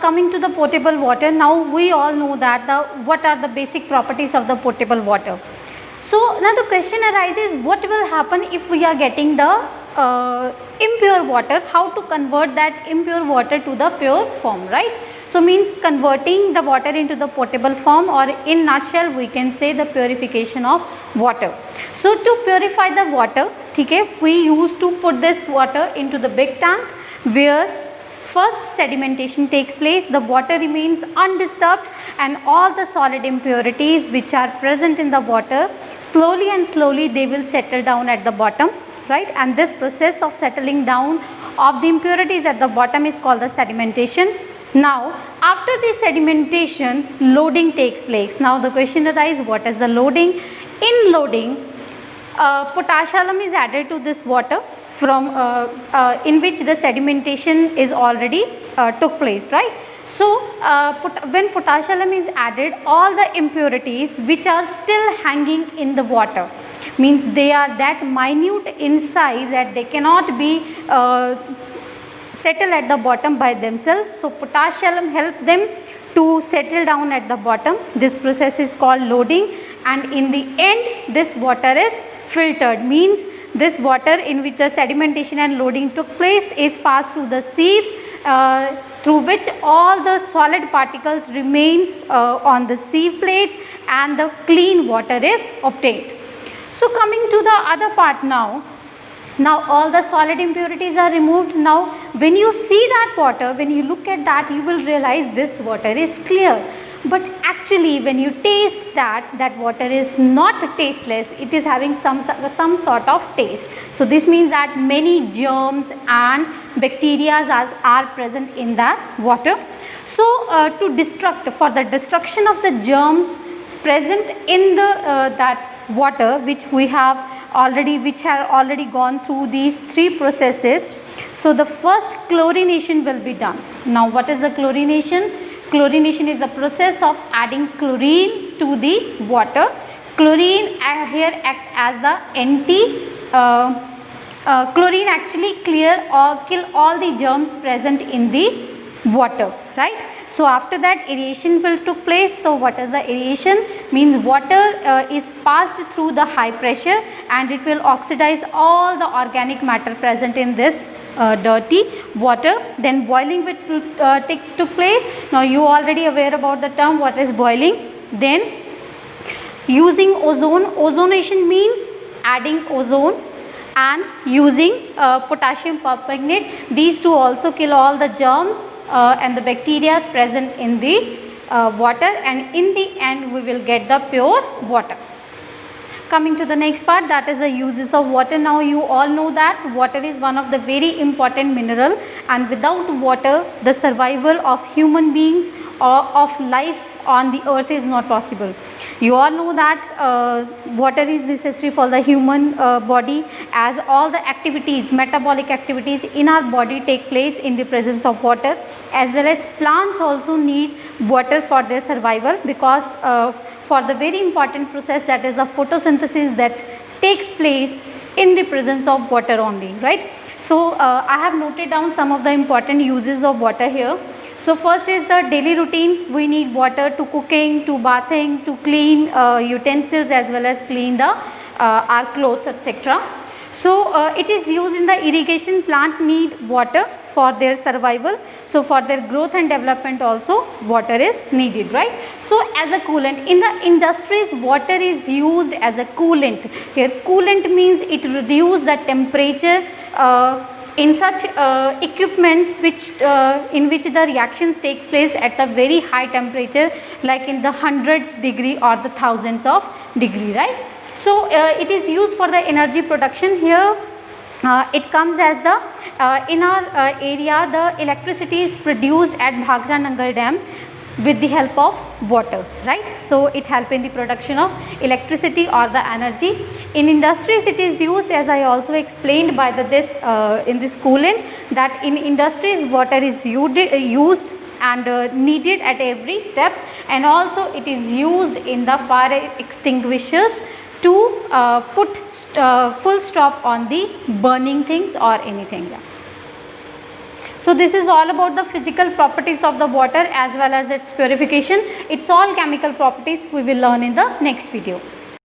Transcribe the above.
coming to the potable water, now we all know that what are the basic properties of the potable water. So now the question arises, what will happen if we are getting the impure water? How to convert that impure water to the pure form, right? So means converting the water into the potable form, or in nutshell we can say the purification of water. So to purify the water, okay, we used to put this water into the big tank where first sedimentation takes place, the water remains undisturbed, and all the solid impurities which are present in the water, slowly and slowly they will settle down at the bottom, right? And this process of settling down of the impurities at the bottom is called the sedimentation. Now after the sedimentation, loading takes place. Now the question arises, what is the loading? In loading, potash alum is added to this water from in which the sedimentation is already took place, right? So when potash alum is added, all the impurities which are still hanging in the water, means they are that minute in size that they cannot be settle at the bottom by themselves. So potash alum help them to settle down at the bottom. This process is called loading, and in the end this water is filtered, means this water in which the sedimentation and loading took place is passed through the sieves through which all the solid particles remains on the sieve plates, and the clean water is obtained. So coming to the other part now all the solid impurities are removed. Now when you see that water, when you look at that, you will realize this water is clear. But actually when you taste that water is not tasteless, it is having some sort of taste. So this means that many germs and bacteria are present in that water. So for the destruction of the germs present in the that water which have already gone through these three processes, so the first chlorination will be done. Now what is the chlorination? Chlorination is the process of adding chlorine to the water. Chlorine here act as the chlorine actually clear or kill all the germs present in the water, right? So after that aeration will took place. So what is the aeration? Means water is passed through the high pressure and it will oxidize all the organic matter present in this dirty water. Then boiling will took place. Now you already aware about the term what is boiling. Then using ozonation means adding ozone and using potassium permanganate. These two also kill all the germs and the bacteria present in the water, and in the end we will get the pure water. Coming to the next part, that is the uses of water. Now you all know that water is one of the very important mineral, and without water the survival of human beings or of life on the earth is not possible. You all know that water is necessary for the human body, as all the activities, metabolic activities in our body take place in the presence of water, as well as plants also need water for their survival, because for the very important process, that is the photosynthesis, that takes place in the presence of water only, right? So I have noted down some of the important uses of water here. So first is the daily routine. We need water to cooking, to bathing, to clean utensils, as well as clean the our clothes, etc. So it is used in the irrigation. Plant need water for their survival. So for their growth and development also water is needed, right? So as a coolant, in the industries water is used as a coolant. Here coolant means it reduces the temperature in such equipments which in which the reactions takes place at a very high temperature, like in the hundreds degree or the thousands of degree, right? So it is used for the energy production. Here it comes as the in our area the electricity is produced at Bhakra Nangal Dam with the help of water, right? So it helps in the production of electricity or the energy. In industries it is used, as I also explained by this in this coolant, that in industries water is used and needed at every steps, and also it is used in the fire extinguishers to put full stop on the burning things or anything. Yeah. So this is all about the physical properties of the water as well as its purification. It's all chemical properties we will learn in the next video.